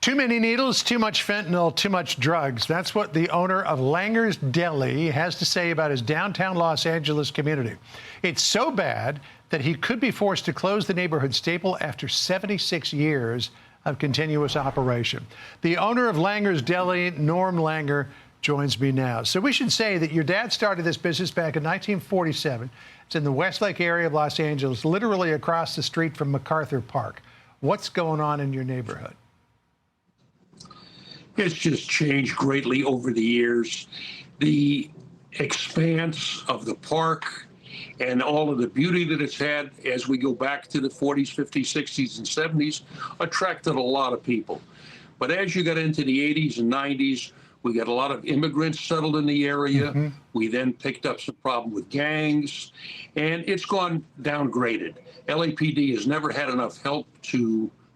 Too many needles, too much fentanyl, too much drugs. That's what the owner of Langer's Deli has to say about his downtown Los Angeles community. It's so bad that he could be forced to close the neighborhood staple after 76 years of continuous operation. The owner of Langer's Deli, Norm Langer, joins me now. So we should say that your dad started this business back in 1947. It's in the Westlake area of Los Angeles, literally across the street from MacArthur Park. What's going on in your neighborhood? It's just changed greatly over the years. The expanse of the park and all of the beauty that it's had as we go back to the 40s, 50s, 60s, and 70s attracted a lot of people. But as you got into the 80s and 90s, we got a lot of immigrants settled in the area. We then picked up some problem with gangs, and it's gone downgraded. LAPD has never had enough help,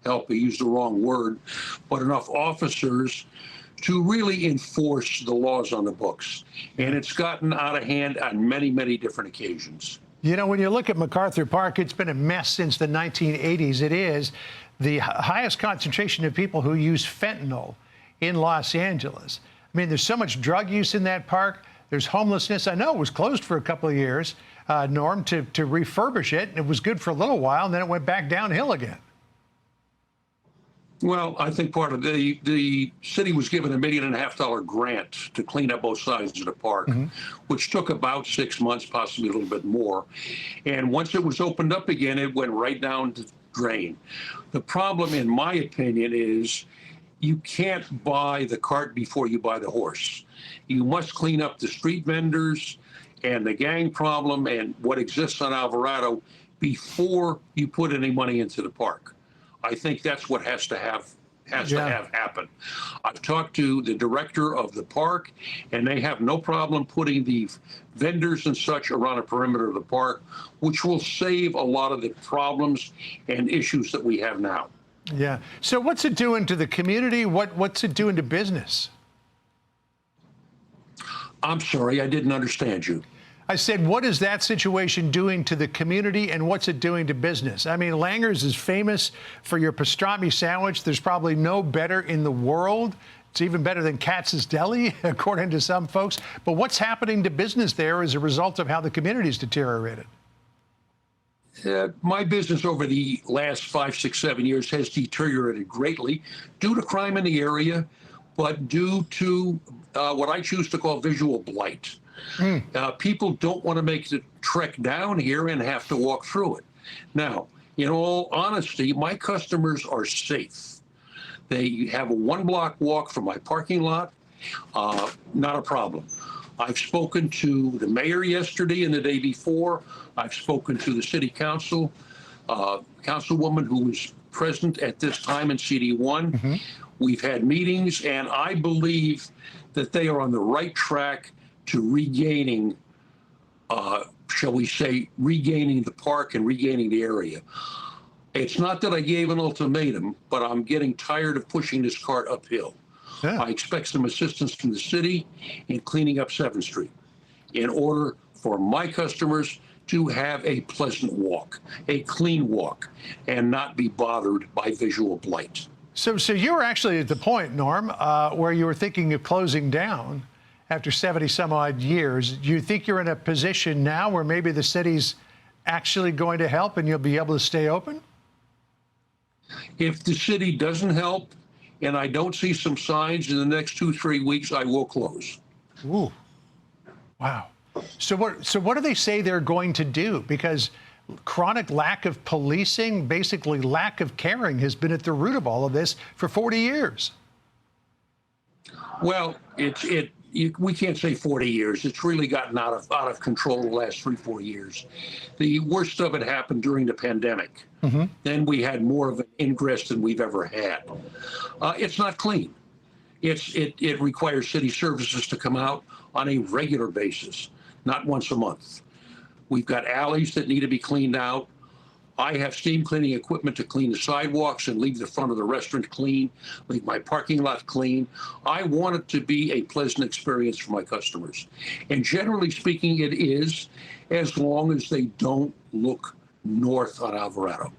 I used the wrong word, but enough officers to really enforce the laws on the books. And it's gotten out of hand on many, many different occasions. You know, when you look at MacArthur Park, it's been a mess since the 1980s. It is the highest concentration of people who use fentanyl in Los Angeles. I mean, there's so much drug use in that park. There's homelessness. I know it was closed for a couple of years, Norm, to refurbish it. It was good for a little while, and then it went back downhill again. Well, I think part of the city was given $1.5 million grant to clean up both sides of the park, which took about 6 months, possibly a little bit more. And once it was opened up again, it went right down the drain. The problem, in my opinion, is you can't buy the cart before you buy the horse. You must clean up the street vendors and the gang problem and what exists on Alvarado before you put any money into the park. I think that's what has to have happen. I've talked to the director of the park, and they have no problem putting the vendors and such around the perimeter of the park, which will save a lot of the problems and issues that we have now. Yeah. So what's it doing to the community? What's it doing to business? I'm sorry, I didn't understand you. I said, what is that situation doing to the community, and what's it doing to business? I mean, Langer's is famous for your pastrami sandwich. There's probably no better in the world. It's even better than Katz's Deli, according to some folks. But what's happening to business there as a result of how the community's deteriorated? My business over the last 5, 6, 7 years has deteriorated greatly due to crime in the area, but due to what I choose to call visual blight. People don't want to make the trek down here and have to walk through it. Now, in all honesty, my customers are safe. They have a 1-block walk from my parking lot, not a problem. I've spoken to the mayor yesterday and the day before. I've spoken to the city council, councilwoman who was present at this time in CD1. We've had meetings, and I believe that they are on the right track to regaining, shall we say, regaining the park and regaining the area. It's not that I gave an ultimatum, but I'm getting tired of pushing this cart uphill. Yeah. I expect some assistance from the city in cleaning up 7th Street in order for my customers to have a pleasant walk, a clean walk, and not be bothered by visual blight. So you were actually at the point, Norm, where you were thinking of closing down after 70 some odd years. Do you think you're in a position now where maybe the city's actually going to help and you'll be able to stay open? If the city doesn't help and I don't see some signs in the next 2, 3 weeks, I will close. Ooh, wow. So what do they say they're going to do? Because chronic lack of policing, basically lack of caring, has been at the root of all of this for 40 years. Well, we can't say 40 years. It's really gotten out of control the last 3, 4 years. The worst of it happened during the pandemic. Then we had more of an ingress than we've ever had. It's not clean. It requires city services to come out on a regular basis, not once a month. We've got alleys that need to be cleaned out. I have steam cleaning equipment to clean the sidewalks and leave the front of the restaurant clean, leave my parking lot clean. I want it to be a pleasant experience for my customers. And generally speaking, it is, as long as they don't look north on Alvarado.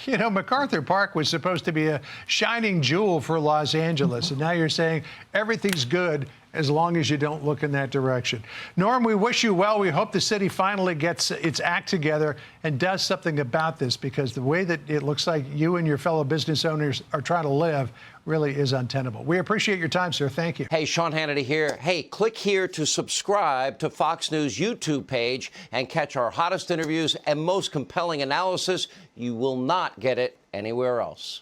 You know, MacArthur Park was supposed to be a shining jewel for Los Angeles, and now you're saying everything's good as long as you don't look in that direction. Norm, we wish you well. We hope the city finally gets its act together and does something about this, because the way that it looks like you and your fellow business owners are trying to live really is untenable. We appreciate your time, sir. Thank you. Hey, Sean Hannity here. Hey, click here to subscribe to Fox News YouTube page and catch our hottest interviews and most compelling analysis. You will not get it anywhere else.